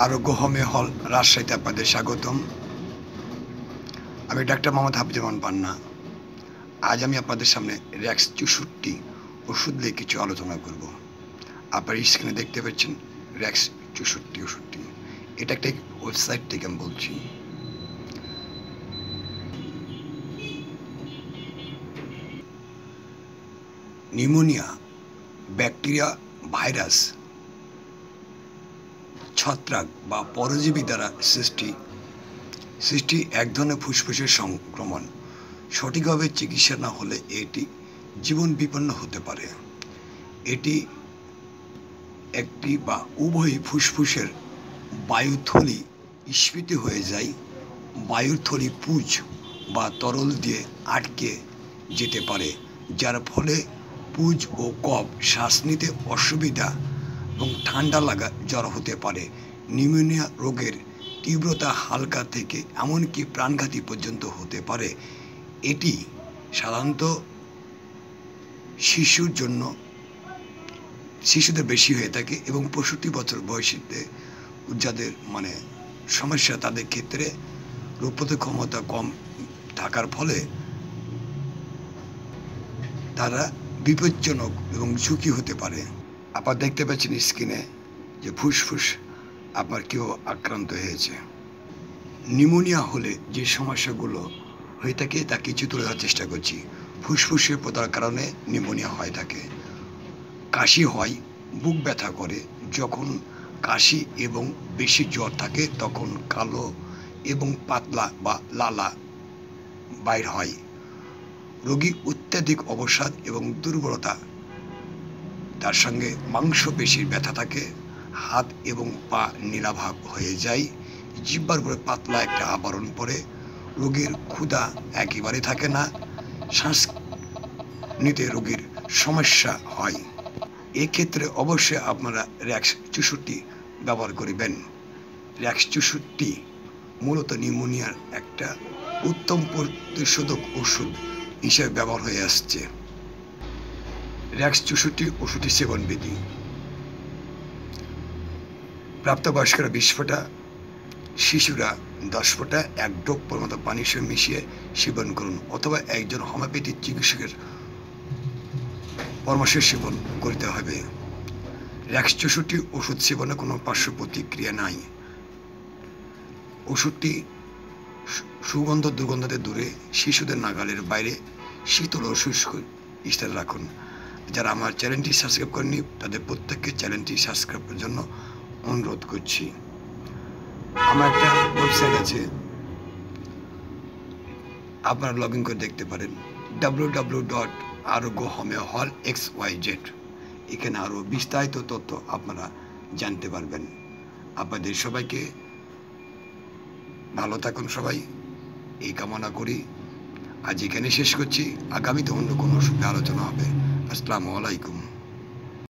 আরোগ্য হোমিও হল রাজশাহীতে আপনাদের স্বাগতম। আমি ডাক্তার মোহাম্মদ হাফিজুর রহমান পান্না। আজ আমি আপনাদের সামনে র্যাক্স 64 ওষুধ নিয়ে কিছু আলোচনা করব। আপনার স্ক্রিনে দেখতে পাচ্ছেন র্যাক্স 64 ওষুধটি। এটা একটা ওয়েবসাইট থেকে আমি বলছি। নিউমোনিয়া, ব্যাকটেরিয়া, ভাইরাস, ছত্রাক বা পরজীবী দ্বারা সৃষ্টি এক ধরনের ফুসফুসের সংক্রমণ। সঠিকভাবে চিকিৎসা না হলে এটি জীবন বিপন্ন হতে পারে। এটি একটি বা উভয় ফুসফুসের বায়ুথলি স্ফীত হয়ে যায়। বায়ুর থলি পুঁজ বা তরল দিয়ে আটকে যেতে পারে, যার ফলে পুঁজ ও কফ, শ্বাস নিতে অসুবিধা এবং ঠান্ডা লাগা, জ্বর হতে পারে। নিউমোনিয়া রোগের তীব্রতা হালকা থেকে এমনকি প্রাণঘাতী পর্যন্ত হতে পারে। এটি সাধারণত শিশুদের বেশি হয়ে থাকে এবং 65 বছর বয়সীতে যাদের সমস্যা, তাদের ক্ষেত্রে রোগ প্রতিরোধ ক্ষমতা কম থাকার ফলে তারা বিপজ্জনক এবং ঝুঁকি হতে পারে। আপনারা দেখতে পাচ্ছেন স্ক্রিনে যে ফুসফুস আপনার কেউ আক্রান্ত হয়েছে। নিউমোনিয়া হলে যে সমস্যাগুলো হয়ে থাকে তা কিছু তুলে ধরার চেষ্টা করছি। ফুসফুসের প্রদার কারণে নিউমোনিয়া হয়ে থাকে। কাশি হয়, বুক ব্যথা করে। যখন কাশি এবং বেশি জ্বর থাকে তখন কালো এবং পাতলা বা লালা বাইর হয়। রোগী অত্যাধিক অবসাদ এবং দুর্বলতা, তার সঙ্গে মাংসপেশির ব্যথা থাকে। হাত এবং পা নীলাভাব হয়ে যায়। জিহ্বার উপরে পাতলা একটা আবরণ পড়ে। রোগীর ক্ষুধা একেবারে থাকে না। শ্বাস নিতে রোগীর সমস্যা হয়। এক্ষেত্রে অবশ্যই আপনারা র্যাক্স 64 ব্যবহার করবেন। র্যাক্স 64 মূলত নিউমোনিয়ার একটা উত্তম প্রতিষেধক ওষুধ হিসেবে ব্যবহার হয়ে আসছে। র্যাক্স 64 ওষুধের সেবন বিধি: প্রাপ্তবয়স্করা 20 ফোঁটা, শিশুরা 10 ফোঁটা 1 ডোপ পরিমাণ পানির সঙ্গে মিশিয়ে সেবন করুন, অথবা একজন হোমিওপ্যাথি চিকিৎসকের পরামর্শ সেবন করতে হবে। র্যাক্স 64 ওষুধ সেবনে কোনো পার্শ্ব প্রতিক্রিয়া নাই। ওষুধটি সুগন্ধ দুর্গন্ধতে দূরে, শিশুদের নাগালের বাইরে, শীতল ও শুষ্ক স্থানে রাখুন। যারা আমার চ্যানেলটি সাবস্ক্রাইব করেনি তাদের প্রত্যেককে চ্যানেলটি সাবস্ক্রাইব করার জন্য অনুরোধ করছি। আমার একটা ওয়েবসাইট আছে, আপনারা লগ ইন করে দেখতে পারেন, www.aroghomeohol.xyz। এখানে আরও বিস্তারিত তথ্য আপনারা জানতে পারবেন। আপনাদের সবাইকে ভালো থাকুন সবাই, এই কামনা করি। আজ এখানে শেষ করছি। আগামীতে অন্য কোনো ওষুধে আলোচনা হবে। আসসালামু আলাইকুম।